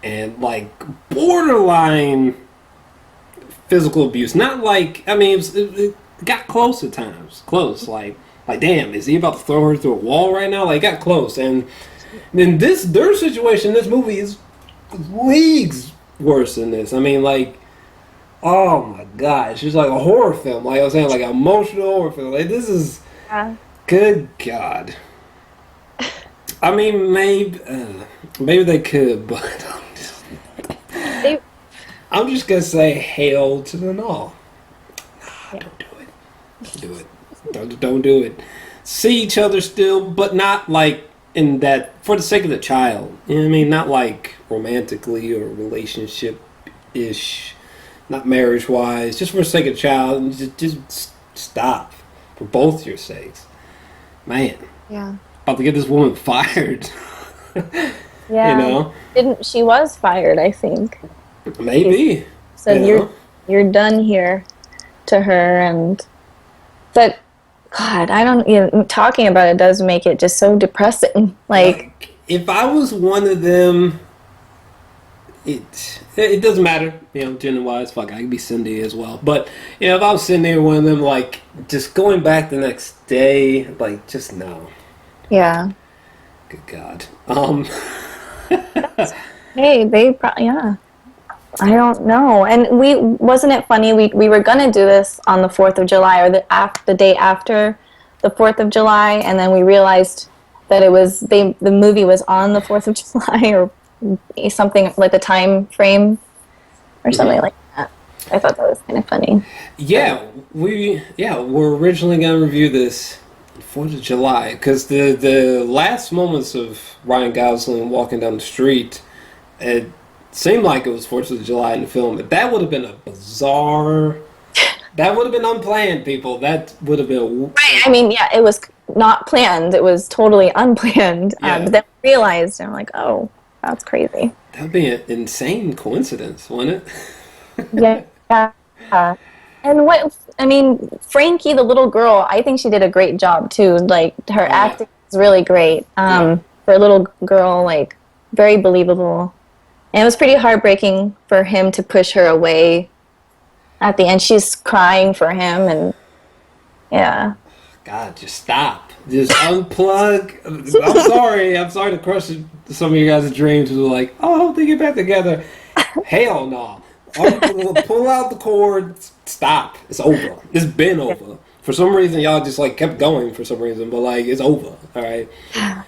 Speaker 1: and like borderline physical abuse. Not like, I mean, it got close at times. Close, like damn, is he about to throw her through a wall right now? Like, it got close, and then their situation, this movie is leagues worse than this. I mean, like, oh my gosh, it's like a horror film. Like I was saying, like an emotional horror film. Like, this is, good God. I mean, maybe they could, but I'm just gonna say hail to them all. Nah, don't do it. Don't do it. Don't do it. See each other still, but not like in that, for the sake of the child. You know what I mean? Not like romantically or relationship-ish, not marriage-wise. Just for the sake of the child, just stop. For both your sakes. Man.
Speaker 2: Yeah.
Speaker 1: About to get this woman fired.
Speaker 2: Yeah.
Speaker 1: You know?
Speaker 2: She was fired, I think.
Speaker 1: Maybe.
Speaker 2: So you're done here to her, but God, I don't, talking about it does make it just so depressing. Like
Speaker 1: if I was one of them, it doesn't matter, gender wise. Fuck, I could be Cindy as well. But if I was sitting there, one of them, like just going back the next day, like just no.
Speaker 2: Yeah.
Speaker 1: Good God.
Speaker 2: Hey, they probably, yeah. I don't know. And wasn't it funny? We were gonna do this on the 4th of July, or the day after the 4th of July, and then we realized that it was the movie was on the 4th of July, or something like a time frame or something like that. I thought that was kind of funny.
Speaker 1: Yeah, we're originally gonna review this 4th of July, because the last moments of Ryan Gosling walking down the street, it seemed like it was 4th of July in the film. That would have been a bizarre. That would have been unplanned, people. That would have been
Speaker 2: right. I mean, yeah, it was not planned. It was totally unplanned.
Speaker 1: Yeah.
Speaker 2: But then we realized, and I'm like, oh, that's crazy.
Speaker 1: That'd be an insane coincidence, wouldn't it?
Speaker 2: Yeah. And Frankie, the little girl, I think she did a great job too. Like, her acting was really great. For a little girl, like, very believable. And it was pretty heartbreaking for him to push her away at the end. She's crying for him, and yeah.
Speaker 1: God, just stop. Just unplug. I'm sorry to crush some of you guys' dreams who are like, oh, I hope they get back together. Hell no. Pull out the cord. Stop. It's over. It's been over. For some reason, y'all just like kept going for some reason, but like it's over. All right.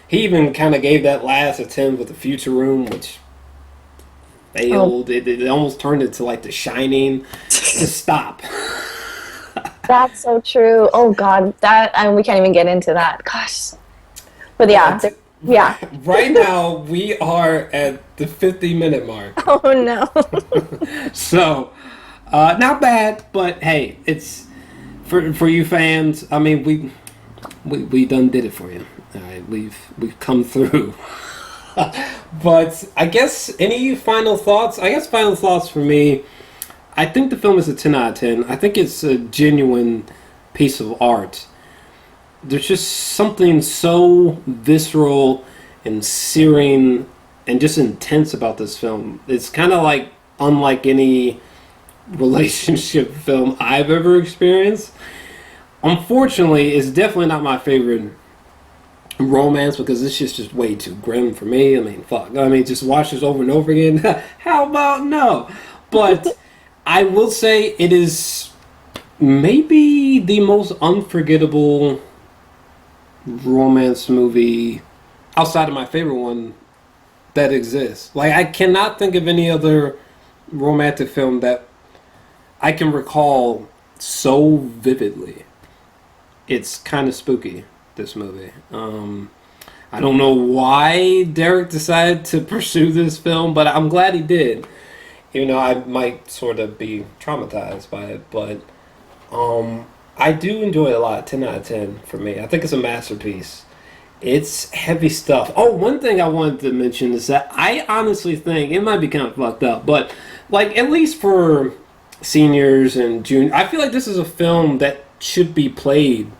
Speaker 1: He even kind of gave that last attempt with the Future Room, which
Speaker 2: Oh,
Speaker 1: failed. It almost turned into like The Shining. Just stop.
Speaker 2: that's so true. Oh God, that we can't even get into that. Gosh, but yeah,
Speaker 1: But
Speaker 2: yeah.
Speaker 1: right now we are at the 50-minute mark.
Speaker 2: Oh no.
Speaker 1: So not bad, but hey, it's for you fans. I mean, we done did it for you. All right, we've come through. But I guess any final thoughts? I guess final thoughts for me. I think the film is a 10 out of 10. I think it's a genuine piece of art. There's just something so visceral and searing and just intense about this film. It's kind of like unlike any relationship film I've ever experienced. Unfortunately, it's definitely not my favorite romance because this shit's just way too grim for me. I mean, fuck. I mean, just watch this over and over again. How about no? But I will say it is maybe the most unforgettable romance movie outside of my favorite one that exists. Like, I cannot think of any other romantic film that I can recall so vividly. It's kind of spooky, this movie. I don't know why Derek decided to pursue this film, but I'm glad he did. Even though I might sort of be traumatized by it, but I do enjoy it a lot. 10 out of 10 for me. I think it's a masterpiece. It's heavy stuff. Oh, one thing I wanted to mention is that I honestly think it might be kind of fucked up, but like at least for seniors and juniors, I feel like this is a film that should be played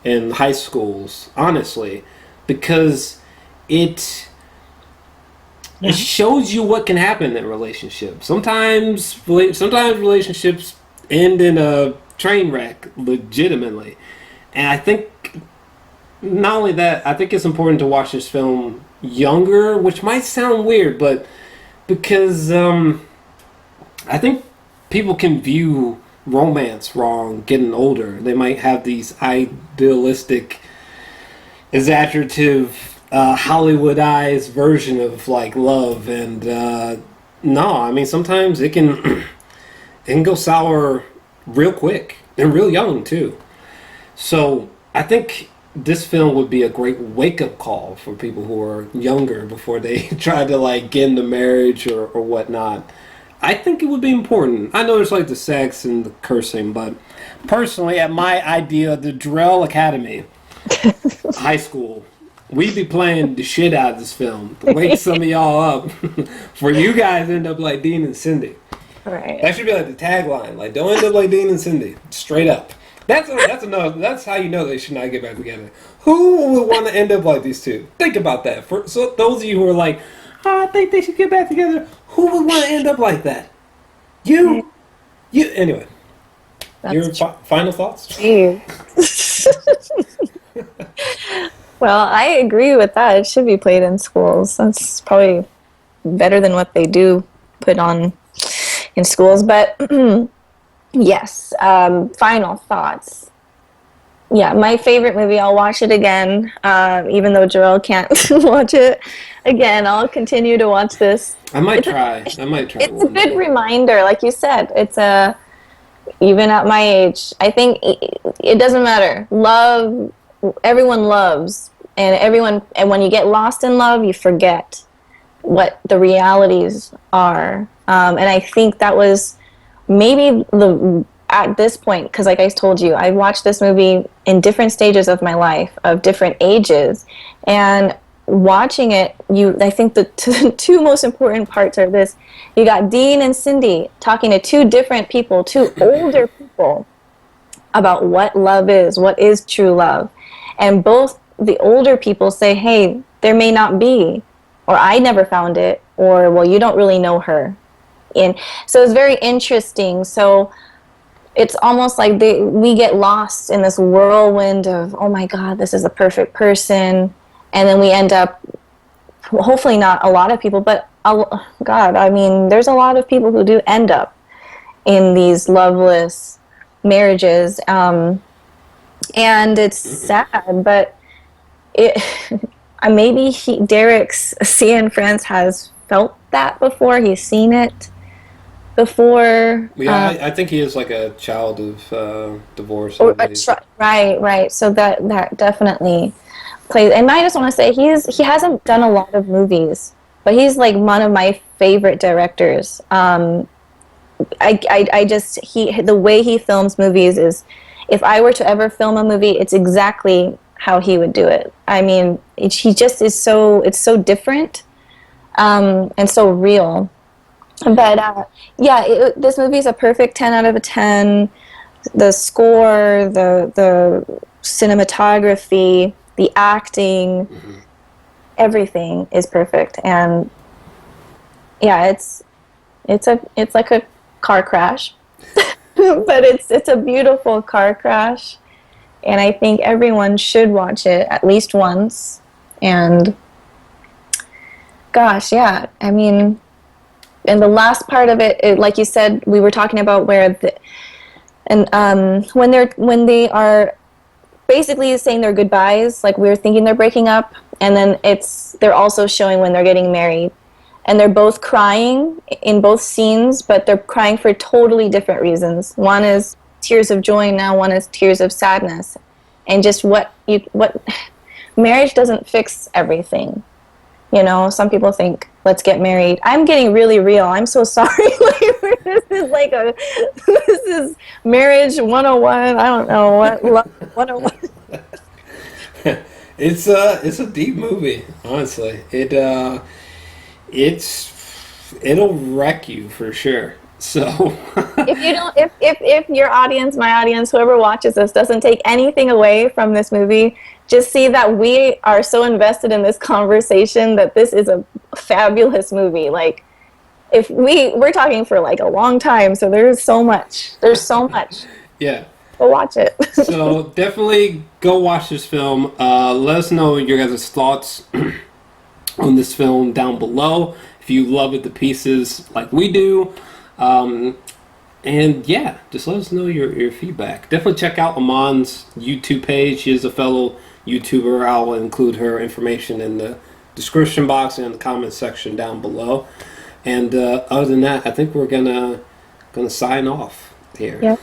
Speaker 1: in high schools, honestly, because it
Speaker 2: Yeah.
Speaker 1: it shows you what can happen in relationships. Sometimes relationships end in a train wreck, legitimately. And I think not only that, I think it's important to watch this film younger, which might sound weird, but because I think people can view romance wrong getting older. They might have these idealistic, exaggerative, Hollywoodized version of like love, and no, I mean sometimes it can it can go sour real quick and real young too. So I think this film would be a great wake up call for people who are younger before they try to like get into marriage or whatnot. I think it would be important. I know there's like the sex and the cursing, but personally, at my idea, the Jor-El Academy, high school, we'd be playing the shit out of this film to wake some of y'all up for you guys to end up like Dean and Cindy.
Speaker 2: Right.
Speaker 1: That should be like the tagline. Like, don't end up like Dean and Cindy. Straight up. That's how you know they should not get back together. Who would want to end up like these two? Think about that. For so those of you who are like, oh, I think they should get back together. Who would want to end up like that? You. Anyway. Your final thoughts?
Speaker 2: Jeez. Well, I agree with that. It should be played in schools. That's probably better than what they do put on in schools. But yes, final thoughts. Yeah, my favorite movie. I'll watch it again, even though Jor-El can't watch it again. I'll continue to watch this.
Speaker 1: I might try. I might try
Speaker 2: It's a
Speaker 1: one
Speaker 2: good
Speaker 1: day.
Speaker 2: reminder, like you said. It's a even at my age, I think it doesn't matter. Love, everyone loves, and when you get lost in love, you forget what the realities are. And I think that was maybe at this point, because like I told you, I watched this movie in different stages of my life, of different ages, and watching it, I think the two most important parts are this: you got Dean and Cindy talking to two different people, two older people, about what love is, what is true love, and both the older people say, "Hey, there may not be," or "I never found it," or "Well, you don't really know her." And so it's very interesting. So it's almost like we get lost in this whirlwind of, oh my God, this is the perfect person. And then we end up, hopefully not a lot of people, but God, I mean, there's a lot of people who do end up in these loveless marriages. and it's sad, but it maybe Derek Cianfrance has felt that before. He's seen it before.
Speaker 1: Yeah, I think he is like a child of divorce. I
Speaker 2: Or
Speaker 1: believe.
Speaker 2: right. So that definitely plays. And I just want to say he hasn't done a lot of movies, but he's like one of my favorite directors. I just the way he films movies is, if I were to ever film a movie, it's exactly how he would do it. I mean, he just is it's so different, and so real. But yeah, this movie is a perfect 10 out of a 10. The score, the cinematography, the acting, everything is perfect. And yeah, it's like a car crash, but it's a beautiful car crash, and I think everyone should watch it at least once. And gosh, yeah, I mean, and the last part of it, like you said, we were talking about when they are basically saying their goodbyes, like we're thinking they're breaking up, and then they're also showing when they're getting married, and they're both crying in both scenes, but they're crying for totally different reasons. One is tears of joy, now one is tears of sadness. And just what marriage doesn't fix everything. You know, some people think, let's get married. I'm getting really real. I'm so sorry. This is marriage 101. I don't know what, love 101.
Speaker 1: It's a deep movie, honestly. It'll wreck you for sure. So
Speaker 2: if your audience, my audience, whoever watches this doesn't take anything away from this movie, just see that we are so invested in this conversation that this is a fabulous movie. Like, if we're talking for like a long time, so there's so much.
Speaker 1: yeah.
Speaker 2: Go watch it.
Speaker 1: So definitely go watch this film. Let us know your guys' thoughts on this film down below. If you love it to pieces like we do. And yeah, just let us know your feedback. Definitely check out Imon's YouTube page. She is a fellow YouTuber. I'll include her information in the description box and in the comment section down below. And other than that, I think we're gonna sign off here.
Speaker 2: Yeah.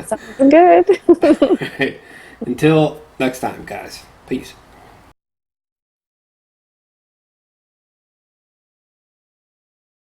Speaker 2: Sounds good.
Speaker 1: Right. Until next time, guys. Peace.